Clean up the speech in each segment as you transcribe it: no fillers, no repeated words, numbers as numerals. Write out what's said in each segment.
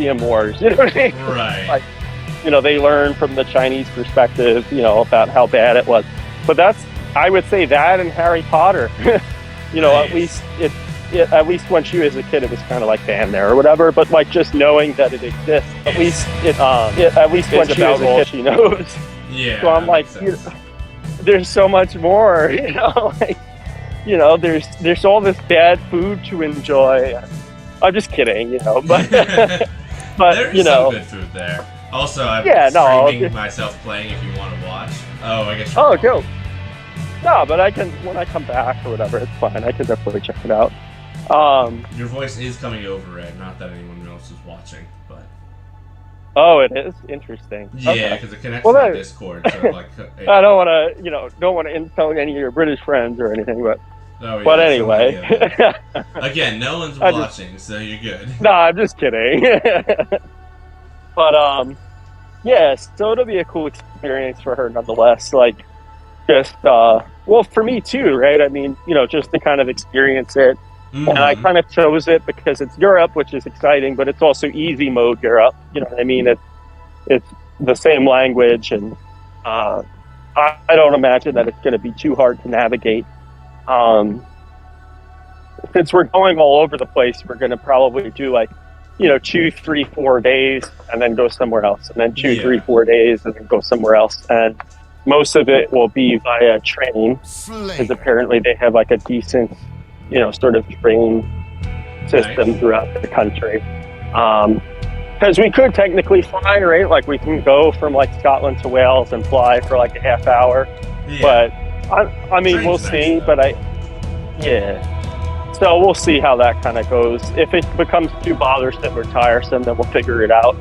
opium wars. You know what I mean? Right. Like, you know, they learn from the Chinese perspective, you know, about how bad it was. But I would say that and Harry Potter. You know, Nice. at least when she was a kid, it was kind of like damn there or whatever. But like just knowing that it exists, at least when she was a kid, she knows. Yeah. So I'm like, there's so much more. You know, like, you know, there's all this bad food to enjoy. I'm just kidding, you know, but There's you know, some good food there. Also, I'm streaming myself playing if you want to watch. Oh, I guess. Oh, go. No, but I can when I come back or whatever. It's fine. I can definitely check it out. Your voice is coming over, Ed. Not that anyone else is watching, but. Oh, it is interesting. Yeah, because it connects to Discord. So like, I don't want to, you know, insult any of your British friends or anything, but. Oh, yeah, but anyway. Again, no one's watching, so you're good. No, I'm just kidding. But yeah, so it'll be a cool experience for her nonetheless. Like, just well, for me too, right? I mean, you know, just to kind of experience it. Mm-hmm. And I kind of chose it because it's Europe, which is exciting, but it's also easy mode Europe. You know what I mean? It's the same language, and I don't imagine that it's going to be too hard to navigate. Since we're going all over the place, we're going to probably do like, you know, 2, 3, 4 days and then go somewhere else, and then 2, 3, 4 days and then go somewhere else. And most of it will be via train, because apparently they have like a decent, you know, sort of train system throughout the country. Because we could technically fly, right? Like we can go from like Scotland to Wales and fly for like a half hour. Yeah. But I mean, we'll see. But so we'll see how that kind of goes. If it becomes too bothersome or tiresome, then we'll figure it out.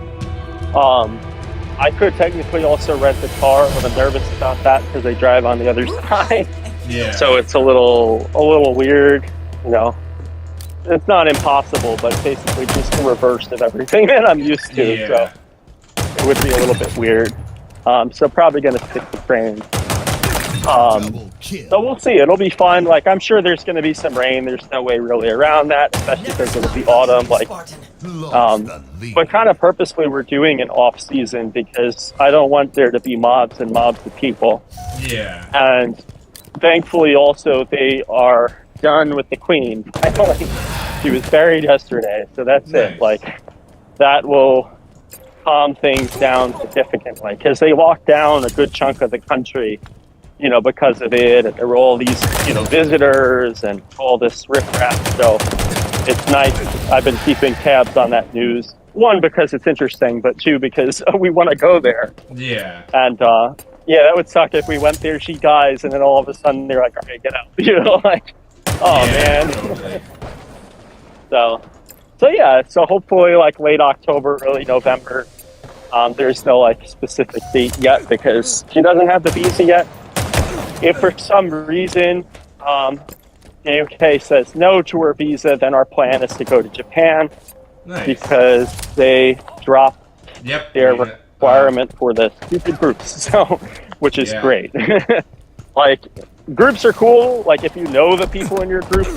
I could technically also rent a car, but I'm nervous about that because they drive on the other side. Yeah. So it's a little weird, you know. It's not impossible, but basically just the reverse of everything that I'm used to. Yeah. So it would be a little bit weird. So probably going to stick to train. So we'll see. It'll be fun. Like, I'm sure there's going to be some rain. There's no way really around that, especially because it'll be autumn. Like, but kind of purposely we're doing an off season because I don't want there to be mobs and mobs of people. Yeah. And thankfully, also they are done with the queen. Finally, she was buried yesterday, so that's it. Like, that will calm things down significantly because they locked down a good chunk of the country, you know, because of it. And there were all these, you know, visitors and all this riffraff. So it's nice. I've been keeping tabs on that news. One, because it's interesting, but two, because we want to go there. Yeah. And, yeah, that would suck if we went there, she dies, and then all of a sudden they're like, okay, get out. You know, like, oh, man. Totally. So yeah, so hopefully like late October, early November. There's no like specific date yet because she doesn't have the visa yet. If for some reason the UK says no to her visa, then our plan is to go to Japan. Nice. Because they dropped their requirement for the stupid groups, so which is great. Like, groups are cool, like if you know the people in your group,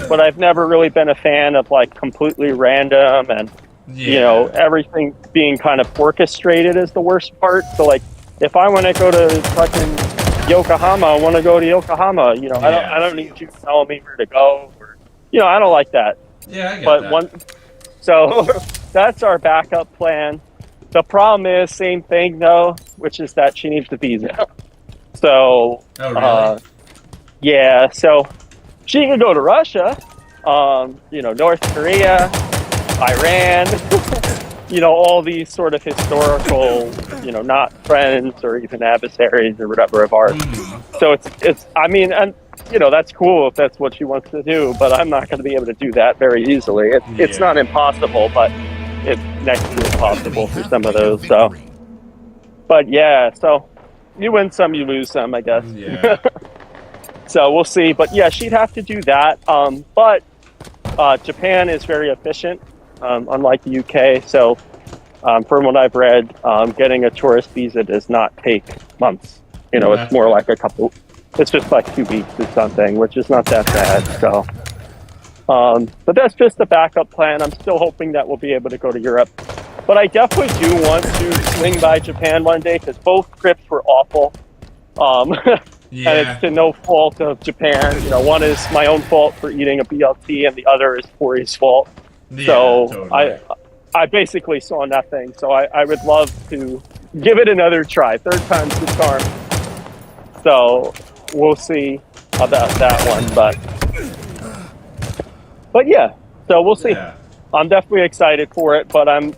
but I've never really been a fan of like completely random and you know, everything being kind of orchestrated is the worst part. So like if I want to go to fucking Yokohama, I want to go to Yokohama, you know. I don't need you telling me where to go, or, you know, I don't like that. Yeah, I get that. So that's our backup plan. The problem is, same thing though, which is that she needs the visa. So, yeah, so she can go to Russia, you know, North Korea, Iran, you know, all these sort of historical, you know, not friends or even adversaries or whatever of ours. So it's, I mean, and, you know, that's cool if that's what she wants to do, but I'm not going to be able to do that very easily. It's not impossible, but it's next to impossible for some of those. So, but yeah, so you win some, you lose some, I guess. Yeah. So we'll see. But yeah, she'd have to do that. But Japan is very efficient, unlike the UK. So from what I've read, getting a tourist visa does not take months. You know, it's more like it's just like 2 weeks or something, which is not that bad. So, but that's just the backup plan. I'm still hoping that we'll be able to go to Europe. But I definitely do want to swing by Japan one day because both trips were awful. Yeah. And it's to no fault of Japan. You know, one is my own fault for eating a BLT, and the other is Tori's fault. Yeah, so totally. I basically saw nothing. So I would love to give it another try. Third time's the charm. So we'll see about that one. But yeah, so we'll see. Yeah. I'm definitely excited for it, but I'm,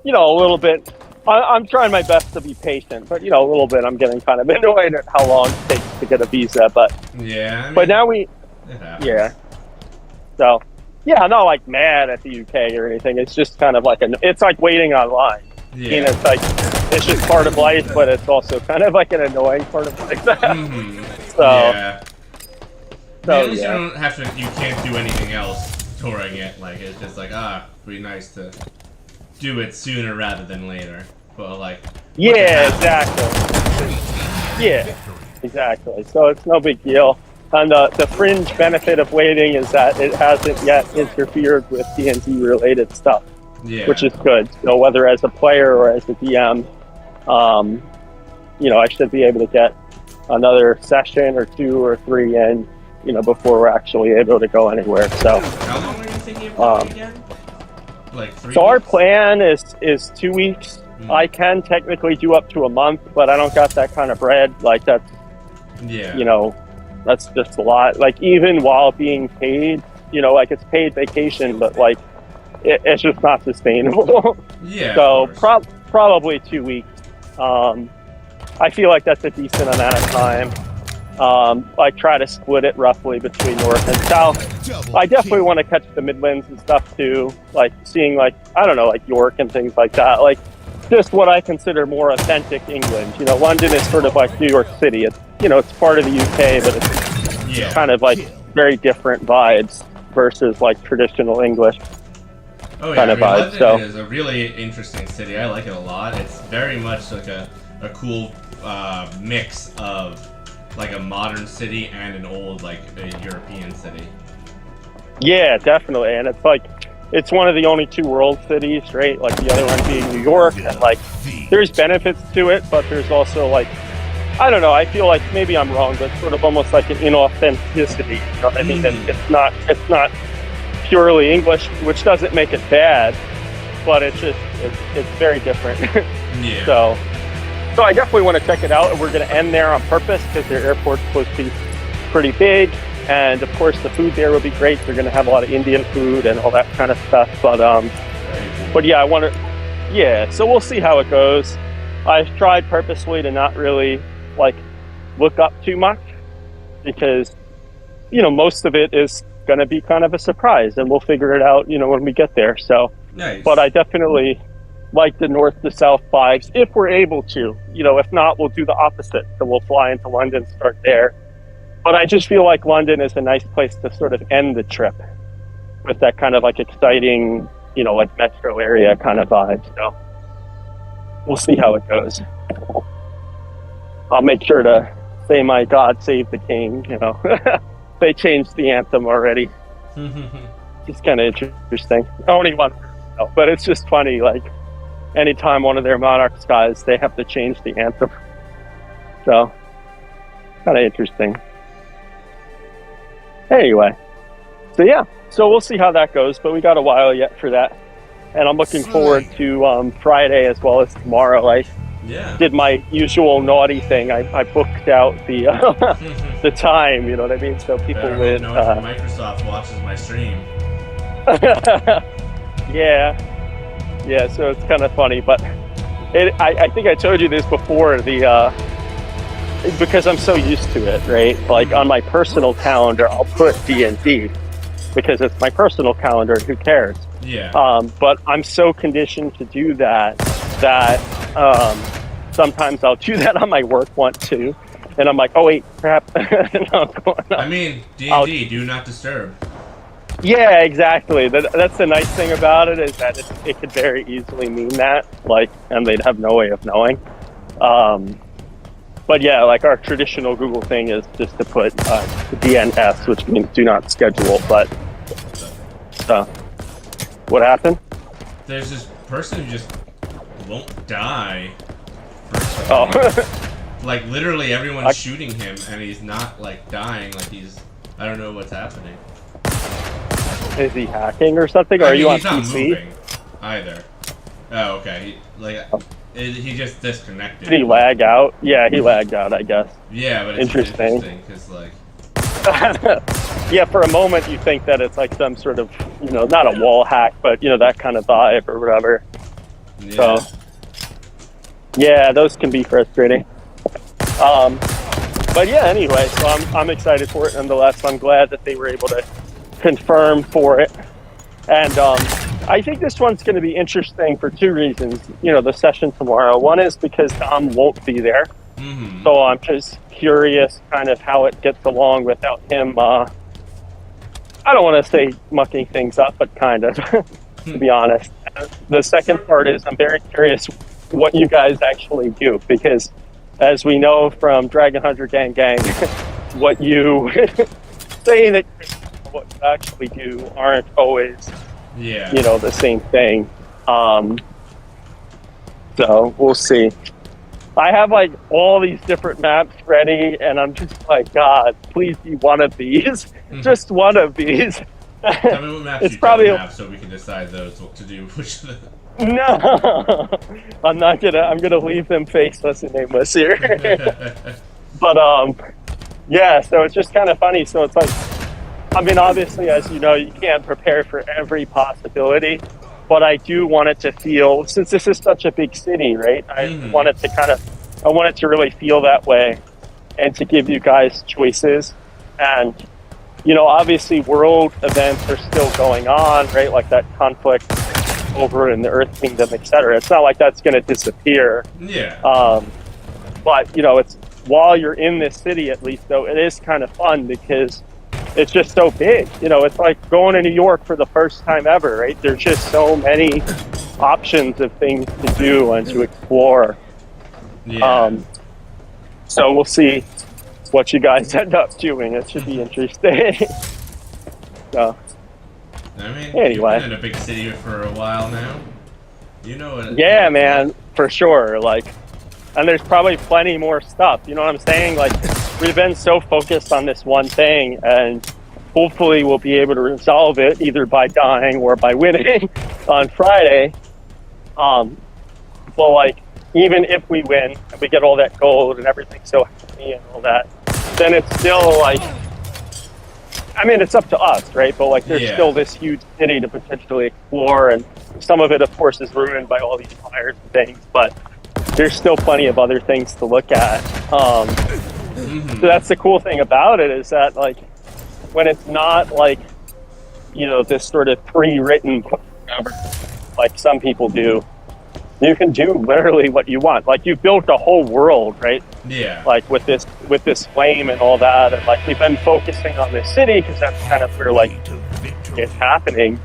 you know, a little bit. I'm trying my best to be patient, but you know, a little bit. I'm getting kind of annoyed at how long it takes to get a visa, but yeah. I mean, but now we, yeah. So yeah, I'm not like mad at the UK or anything. It's just kind of like it's like waiting online. Yeah. I mean, it's like it's just part of life, but it's also kind of like an annoying part of life. So yeah. So at least you don't have to. You can't do anything else touring it. Like it's just like it'd be nice to do it sooner rather than later. But like yeah, exactly. Yeah, exactly. So it's no big deal. And the fringe benefit of waiting is that it hasn't yet interfered with D&D related stuff, which is good. So whether as a player or as a DM, you know, I should be able to get another session or 2 or 3 in, you know, before we're actually able to go anywhere. So how long are you thinking of going again? Like 3 So weeks? our plan is 2 weeks. I can technically do up to a month, but I don't got that kind of bread. Like that's, you know, that's just a lot. Like even while being paid, you know, like it's paid vacation, but like it's just not sustainable. Yeah. So probably 2 weeks. I feel like that's a decent amount of time. I try to split it roughly between North and South. I definitely want to catch the Midlands and stuff too, like seeing like, I don't know, like York and things like that. Like just what I consider more authentic England. You know, London is sort of like New York City. It's, you know, it's part of the UK, but it's kind of like very different vibes versus like traditional English kind of vibes. London is a really interesting city. I like it a lot. It's very much like a cool mix of like a modern city and an old like a European city. Yeah, definitely. And it's like it's one of the only 2 world cities, right? Like the other one being New York, and like there's benefits to it, but there's also like, I don't know, I feel like maybe I'm wrong, but sort of almost like an inauthenticity. You know what I mean? And it's not purely English, which doesn't make it bad, but it's just it's very different. Yeah. So I definitely want to check it out, and we're going to end there on purpose because their airport's supposed to be pretty big, and of course the food there will be great. They're going to have a lot of Indian food and all that kind of stuff. But yeah, I want to. Yeah, so we'll see how it goes. I've tried purposely to not really like look up too much because, you know, most of it is going to be kind of a surprise, and we'll figure it out, you know, when we get there. So, nice. But I definitely like the north to south vibes if we're able to. You know, if not, we'll do the opposite. So we'll fly into London, start there. But I just feel like London is a nice place to sort of end the trip with that kind of like exciting, you know, like metro area kind of vibe. So we'll see how it goes. I'll make sure to say my God Save the King, you know. They changed the anthem already. It's kind of interesting. Only one, but it's just funny, like anytime one of their monarchs dies, they have to change the anthem. So, kind of interesting. Anyway, so yeah, so we'll see how that goes, but we got a while yet for that. And I'm looking forward to Friday as well as tomorrow. I did my usual naughty thing. I booked out the the time, you know what I mean? So people would... Microsoft watches my stream. Yeah, so it's kind of funny, but I think I told you this before, because I'm so used to it, right? Like on my personal calendar, I'll put D&D because it's my personal calendar, who cares? Yeah. But I'm so conditioned to do that sometimes I'll do that on my work one too. And I'm like, oh wait, crap. I mean, D&D, do not disturb. Yeah, exactly. That's the nice thing about it, is that it could very easily mean that, like, and they'd have no way of knowing. But yeah, like our traditional Google thing is just to put DNS, which means do not schedule. But what happened? There's this person who just won't die. Oh. Like, literally everyone's shooting him, and he's not, like, dying. Like, he's... I don't know what's happening. Is he hacking or something? Or are you on he's not PC? moving either. Oh, okay. He just disconnected. Did he lag out? Yeah, he lagged out, I guess. Yeah, but it's interesting, because, like... Yeah, for a moment you think that it's like some sort of, you know, not a wall hack, but, you know, that kind of vibe or whatever. Yeah. So, yeah, those can be frustrating. But yeah, anyway, so I'm excited for it nonetheless. I'm glad that they were able to confirm for it. And I think this one's going to be interesting for two reasons. You know, the session tomorrow. One is because Dom won't be there. Mm-hmm. So I'm just curious kind of how it gets along without him, I don't want to say mucking things up, but kind of, to be honest. The second part is I'm very curious what you guys actually do, because as we know from Dragon Hunter Gang Gang, what you say that what you actually do aren't always, you know, the same thing. So we'll see. I have like all these different maps ready, and I'm just like, God, please be one of these. Just one of these. Tell me what maps it's you probably don't have so we can decide those what to do. No, I'm not gonna. I'm gonna leave them faceless and nameless here. But yeah. So it's just kind of funny. So it's like, I mean, obviously, as you know, you can't prepare for every possibility. But I do want it to feel, since this is such a big city, right? I want it to really feel that way, and to give you guys choices. And you know, obviously, world events are still going on, right? Like that conflict over in the Earth Kingdom, etc. It's not like that's going to disappear. Yeah. But you know, it's while you're in this city, at least, though, it is kind of fun because it's just so big. You know, it's like going to New York for the first time ever, right? There's just so many options of things to do and to explore. Yeah. So we'll see what you guys end up doing. It should be interesting. So. I mean, anyway, you've been in a big city for a while now. You know what? Yeah, man, for sure. Like, and there's probably plenty more stuff. You know what I'm saying? Like, we've been so focused on this one thing, and hopefully we'll be able to resolve it either by dying or by winning on Friday. But like, even if we win and we get all that gold and everything's so happy and all that, then it's still like, I mean, it's up to us, right? But like, there's still this huge city to potentially explore, and some of it, of course, is ruined by all these fires and things. But there's still plenty of other things to look at. So that's the cool thing about it, is that like, when it's not like, you know, this sort of pre-written, like some people do, you can do literally what you want. Like, you built a whole world, right? Yeah. Like with this flame and all that, and like we've been focusing on this city because that's kind of where like it's happening.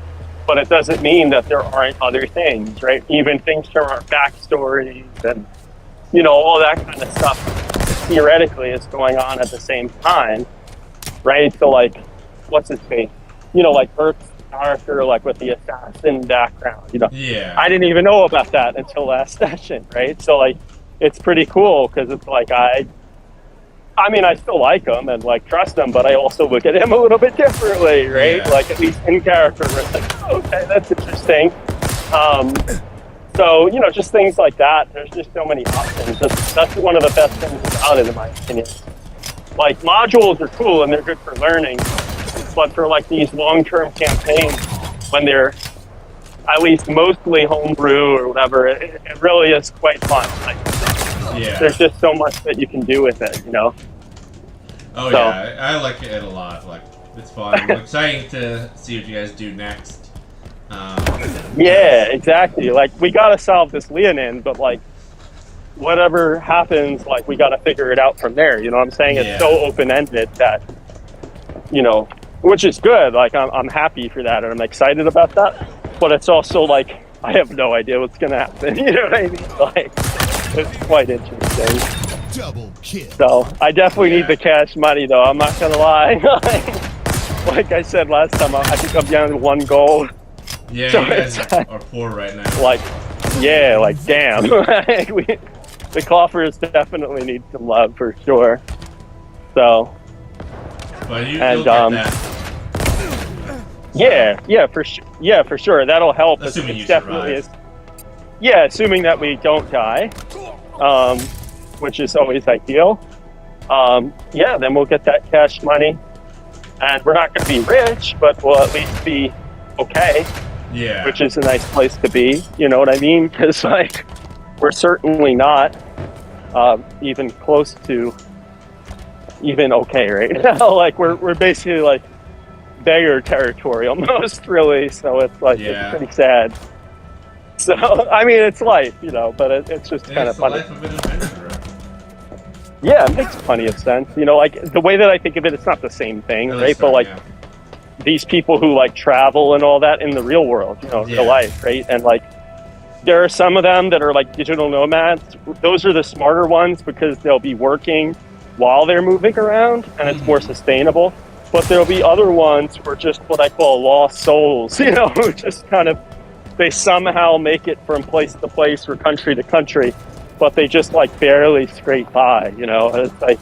But it doesn't mean that there aren't other things, right? Even things from our backstories and, you know, all that kind of stuff theoretically is going on at the same time, right? So like, what's his face? You know, like Burke's character, like with the assassin background, you know. Yeah. I didn't even know about that until last session, right? So like, it's pretty cool because it's like I mean, I still like him and like trust him, but I also look at him a little bit differently, right? Yeah. Like, at least in character, it's like, okay, that's interesting. So, you know, just things like that. There's just so many options. That's one of the best things about it, in my opinion. Like, modules are cool and they're good for learning, but for like these long-term campaigns, when they're at least mostly homebrew or whatever, it really is quite fun. Like, there's just so much that you can do with it, you know? Oh, so. Yeah, I like it a lot. Like, it's fun. I'm excited to see what you guys do next. Yeah, exactly. Like, we gotta solve this Leonin, but like, whatever happens, like, we gotta figure it out from there, you know what I'm saying? It's so open-ended that, you know, which is good. Like, I'm happy for that, and I'm excited about that. But it's also like, I have no idea what's gonna happen, you know what I mean? Like, it's quite interesting. Double kill. So I definitely need the cash money, though. I'm not gonna lie. Like I said last time, I think I'm down to 1 gold. Yeah, so you guys are poor right now. Like, yeah, like damn. The coffers definitely need some love for sure. So, but you'll get that. Yeah, for sure. Yeah, for sure. That'll help. Assuming you definitely survive. Yeah, assuming that we don't die, which is always ideal. Yeah, then we'll get that cash money, and we're not going to be rich, but we'll at least be okay. Yeah. Which is a nice place to be. You know what I mean? Because like we're certainly not even close to even okay right now. Like we're basically like beggar territory almost, really. So it's like it's pretty sad. So I mean, it's life, you know, but it's just kind of funny. Life of an adventurer. Yeah, it makes plenty of sense. You know, like the way that I think of it, it's not the same thing, right? But like these people who like travel and all that in the real world, you know, real life, right? And like there are some of them that are like digital nomads. Those are the smarter ones because they'll be working while they're moving around, and it's more sustainable. But there'll be other ones who are just what I call lost souls, you know, who just kind of, they somehow make it from place to place or country to country, but they just like barely scrape by, you know. It's like,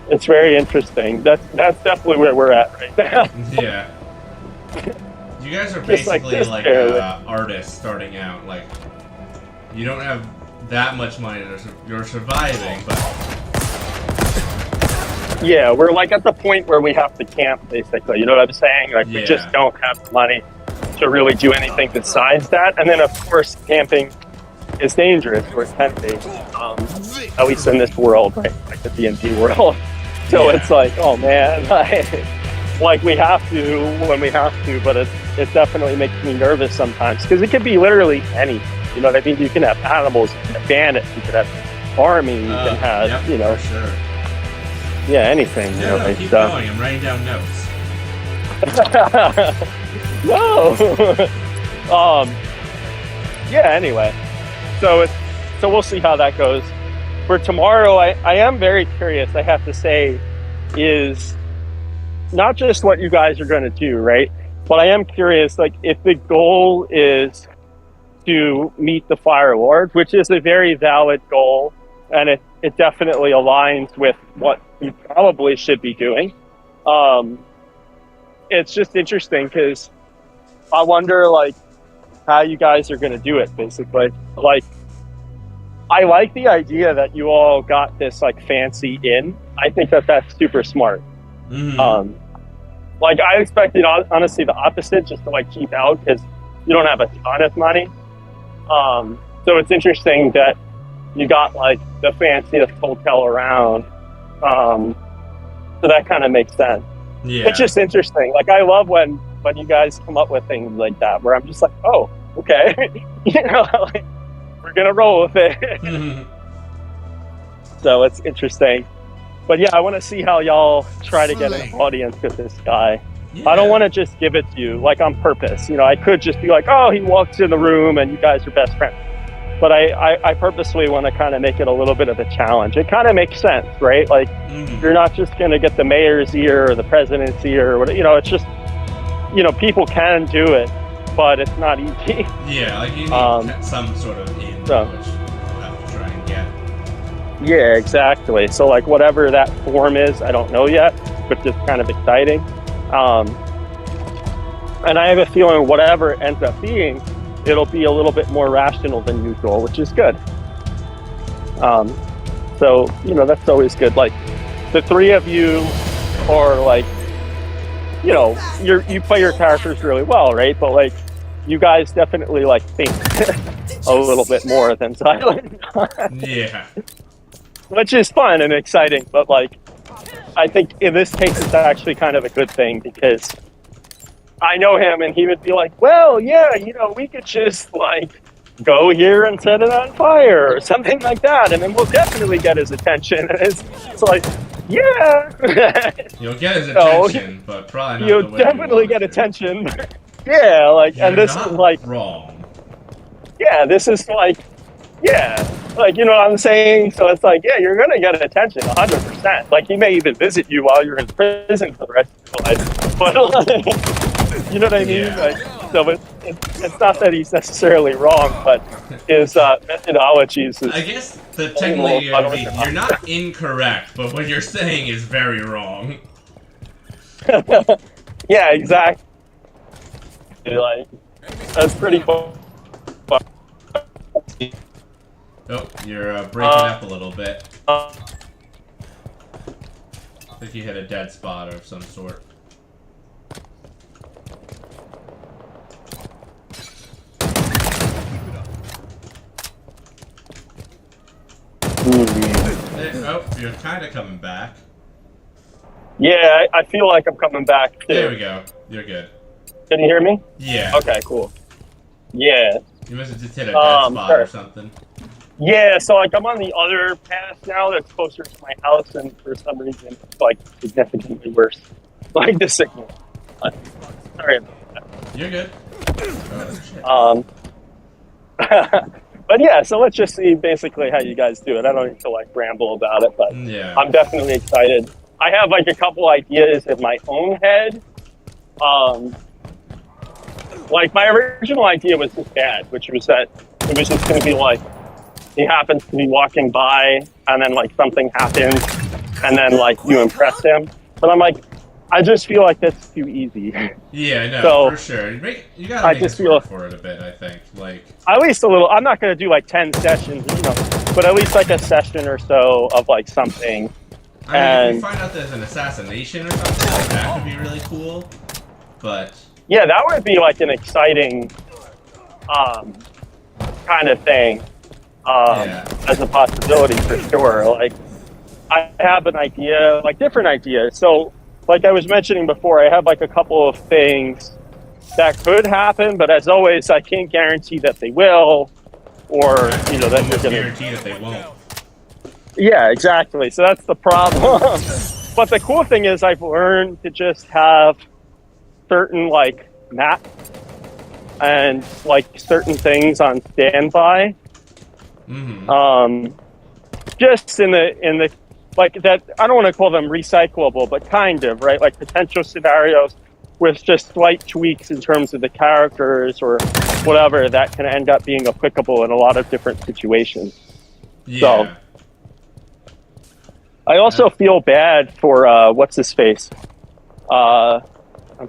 it's very interesting. That's definitely where we're at right now. Yeah. You guys are basically like artists starting out. Like, you don't have that much money. You're surviving, but... Yeah, we're like at the point where we have to camp, basically. You know what I'm saying? Like, we just don't have the money to really do anything besides that. And then, of course, camping is dangerous, or it can be, at least in this world, right? Like the D&D world. So it's like, oh man, like we have to when we have to, but it definitely makes me nervous sometimes because it could be literally anything. You know what I mean? You can have animals, you can have bandits, you could have army, you can have, you know, yeah, anything. Yeah, really. Keep going. I'm writing down notes. No. Yeah. Anyway, so we'll see how that goes. For tomorrow, I am very curious, I have to say, is not just what you guys are going to do, right? But I am curious, like, if the goal is to meet the Fire Lord, which is a very valid goal, and it definitely aligns with what you probably should be doing. It's just interesting because I wonder, like, how you guys are going to do it, basically. Like, I like the idea that you all got this like fancy inn. I think that that's super smart. Like I expected, honestly, the opposite, just to like keep out because you don't have a ton of money. So it's interesting that you got like the fanciest hotel around. So that kind of makes sense. Yeah. It's just interesting. Like I love when you guys come up with things like that, where I'm just like, oh, okay, you know, like, we're gonna roll with it. So it's interesting. But yeah, I want to see how y'all try to get an audience with this guy. Yeah. I don't want to just give it to you like on purpose. You know, I could just be like, oh, he walks in the room and you guys are best friends. But I purposely want to kind of make it a little bit of a challenge. It kind of makes sense, right? Like you're not just going to get the mayor's ear or the president's ear or whatever. You know, it's just, you know, people can do it, but it's not easy. Yeah, like you need some sort of in, which we'll have to try and get. Yeah, exactly. So like whatever that form is, I don't know yet, but it's kind of exciting. And I have a feeling whatever it ends up being, it'll be a little bit more rational than usual, which is good. So, you know, that's always good. Like the three of you are like, you know, you play your characters really well, right? But like, you guys definitely like think a little bit more than Silent. Yeah. Which is fun and exciting, but like, I think in this case it's actually kind of a good thing because I know him and he would be like, well, yeah, you know, we could just like go here and set it on fire or something like that, and then we'll definitely get his attention. And it's like, yeah. You'll get his attention, but probably not you'll definitely get attention. Yeah, like, You're and this not is like wrong. Yeah, this is like, yeah, like, you know what I'm saying? So it's like, yeah, you're gonna get attention 100%. Like, he may even visit you while you're in prison for the rest of your life. But like, you know what I mean? Yeah. Like, So it's not that he's necessarily wrong, but his methodologies is... I guess that technically you're not incorrect, but what you're saying is very wrong. Yeah, exactly. Like, that's pretty cool. Oh, you're breaking up a little bit. I think you hit a dead spot of some sort. Oh, you're kind of coming back. Yeah, I feel like I'm coming back too. There we go. You're good. Can you hear me? Yeah. Okay, cool. Yeah. You must have just hit a dead spot or something. Yeah, so like I'm on the other path now that's closer to my house, and for some reason it's like significantly worse. Like the signal. Sorry about that. You're good. Oh, shit. But yeah, so let's just see basically how you guys do it. I don't need to like ramble about it, but yeah. I'm definitely excited. I have like a couple ideas in my own head. Like my original idea was just bad, which was that it was just going to be like he happens to be walking by and then like something happens and then like you impress him. But I'm like, I just feel like that's too easy. Yeah, no, so, for sure. You gotta make us work for it a bit, I think. Like at least a little. I'm not going to do like 10 sessions, you know, but at least like a session or so of like something. I mean, if we find out there's an assassination or something, like, that could be really cool. But yeah, that would be like an exciting kind of thing as a possibility for sure. Like I have an idea, like different ideas. So like I was mentioning before, I have like a couple of things that could happen, but as always, I can't guarantee that they will, or you know that they're going to guarantee that they won't. Yeah, exactly. So that's the problem. But the cool thing is I've learned to just have certain like maps and like certain things on standby. Mm-hmm. Just in the like that, I don't want to call them recyclable, but kind of, right? Like potential scenarios with just slight tweaks in terms of the characters or whatever that can end up being applicable in a lot of different situations. Yeah. So I also feel bad for what's his face. I'm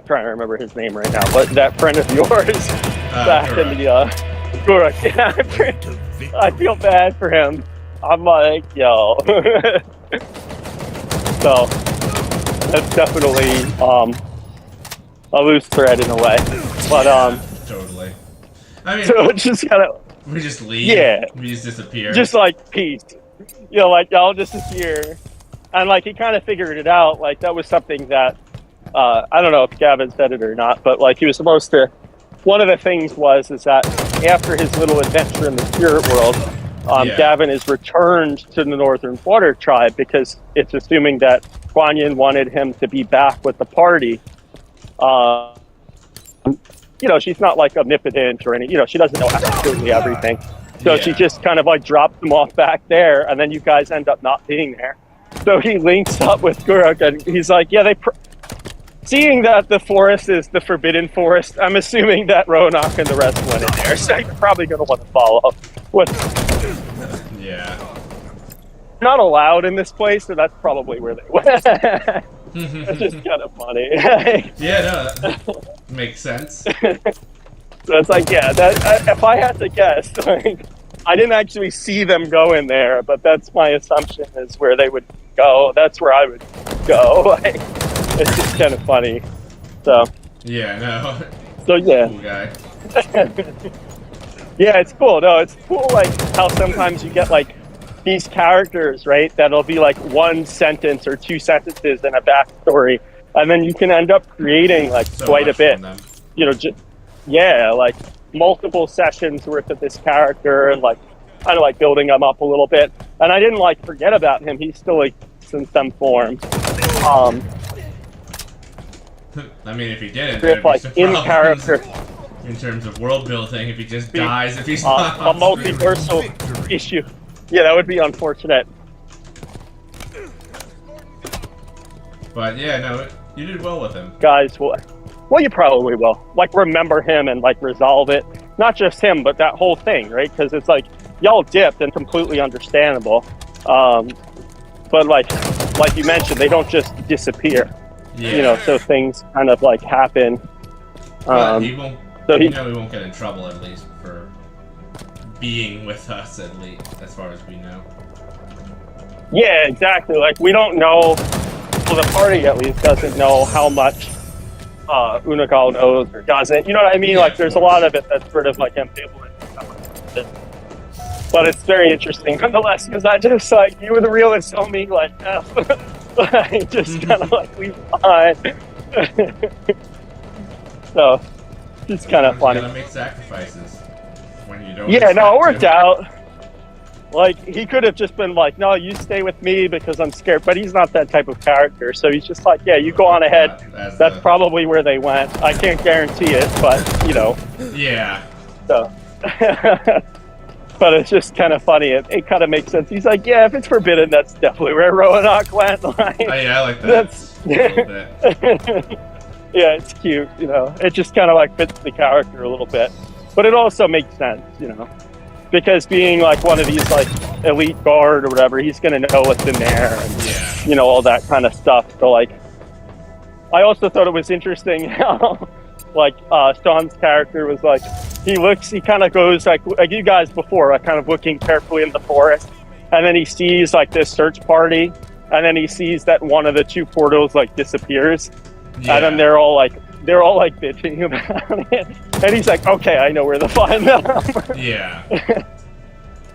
trying to remember his name right now, but that friend of yours back in the Guruk. Yeah, I feel bad for him. I'm like, yo. So that's definitely a loose thread in a way, but totally. I mean, so just kind of we just leave. Yeah, we just disappear. Just like peace. You know, like y'all disappear, and like he kind of figured it out. Like that was something that I don't know if Gavin said it or not, but like he was supposed to. One of the things is that after his little adventure in the spirit world, Gavin is returned to the Northern Water Tribe because it's assuming that Guan Yin wanted him to be back with the party. You know, she's not like omnipotent or any. You know, she doesn't know absolutely everything. So she just kind of like drops him off back there, and then you guys end up not being there. So he links up with Guruk, and he's like, yeah, seeing that the forest is the forbidden forest, I'm assuming that Roanoke and the rest went in there. So you're probably going to want to follow up with. Yeah. Not allowed in this place, so that's probably where they went. It's just kind of funny. Yeah, no, that makes sense. So it's like, yeah, that if I had to guess, like, I didn't actually see them go in there, but that's my assumption is where they would go. That's where I would go. Like, it's just kind of funny. So. Yeah, no. So yeah. Cool guy. Yeah, it's cool. No, it's cool. Like how sometimes you get like these characters, right? That'll be like one sentence or two sentences in a backstory, and then you can end up creating like so quite a bit. You know, like multiple sessions worth of this character, and like kind of like building him up a little bit. And I didn't like forget about him. He still exists in some form. I mean, if he didn't, if like in character. In terms of world building, if he just dies, if he's not a multiversal issue. Yeah, that would be unfortunate. But yeah, no, you did well with him. Guys, well, Well, you probably will. Like, remember him and, like, resolve it. Not just him, but that whole thing, right? Because it's like, y'all dipped and completely understandable. But, like you mentioned, they don't just disappear. Yeah. You know, so things kind of, like, happen. He won't, we won't get in trouble, at least, for being with us, at least, as far as we know. Yeah, exactly. Like, we don't know, well, the party, at least, doesn't know how much Unagal knows or doesn't. You know what I mean? Yeah, like, there's a lot of it that's sort of, like, ambivalent. But it's very interesting, nonetheless, because I just, like, you were the realist, homie, like, like, just kind of, like, leave behind. So, it's kind of funny. You gotta make sacrifices when you don't. Yeah, no, it worked out. Like, he could have just been like, no, you stay with me because I'm scared. But he's not that type of character. So he's just like, yeah, you go on ahead. That's probably where they went. I can't guarantee it, but, you know. Yeah. So. But it's just kind of funny. It kind of makes sense. He's like, yeah, if it's forbidden, that's definitely where Roanoke went. Like, oh, yeah, I like that. That's yeah, it's cute, you know. It just kind of, like, fits the character a little bit. But it also makes sense, you know. Because being, like, one of these, like, elite guard or whatever, he's going to know what's in there and, you know, all that kind of stuff. So, like, I also thought it was interesting how, like, Sean's character was, like, he kind of goes, like you guys before, like, kind of looking carefully in the forest. And then he sees, like, this search party. And then he sees that one of the two portals, like, disappears. Yeah. And then they're all like bitching about it. And he's like, okay, I know where to find them. Yeah.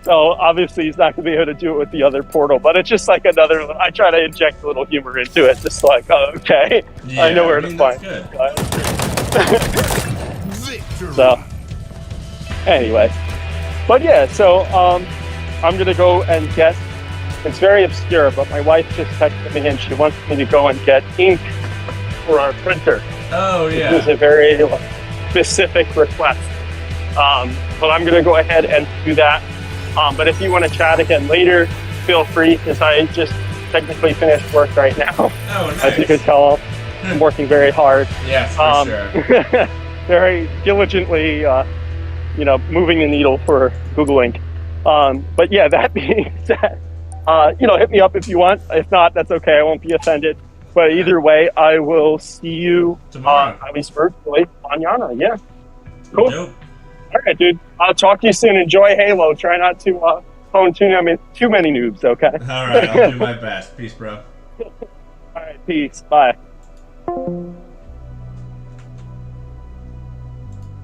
So obviously he's not going to be able to do it with the other portal, but it's just like another, I try to inject a little humor into it. Just like, oh, okay, yeah, I know where to find them. So anyway, but yeah, so I'm going to go and get, it's very obscure, but my wife just texted me and she wants me to go and get ink for our printer. Oh, yeah. It was a very specific request. But I'm going to go ahead and do that. But if you want to chat again later, feel free, because I just technically finished work right now. Oh, nice. As you can tell, I'm working very hard. Yes, for sure. Very diligently, you know, moving the needle for Google Ink. But yeah, that being said, you know, hit me up if you want. If not, that's okay. I won't be offended. But either way, I will see you tomorrow. At least virtually, mañana. Yeah. Cool. Nope. All right, dude. I'll talk to you soon. Enjoy Halo. Try not to phone too many noobs, okay? All right, I'll do my best. Peace, bro. All right, peace. Bye.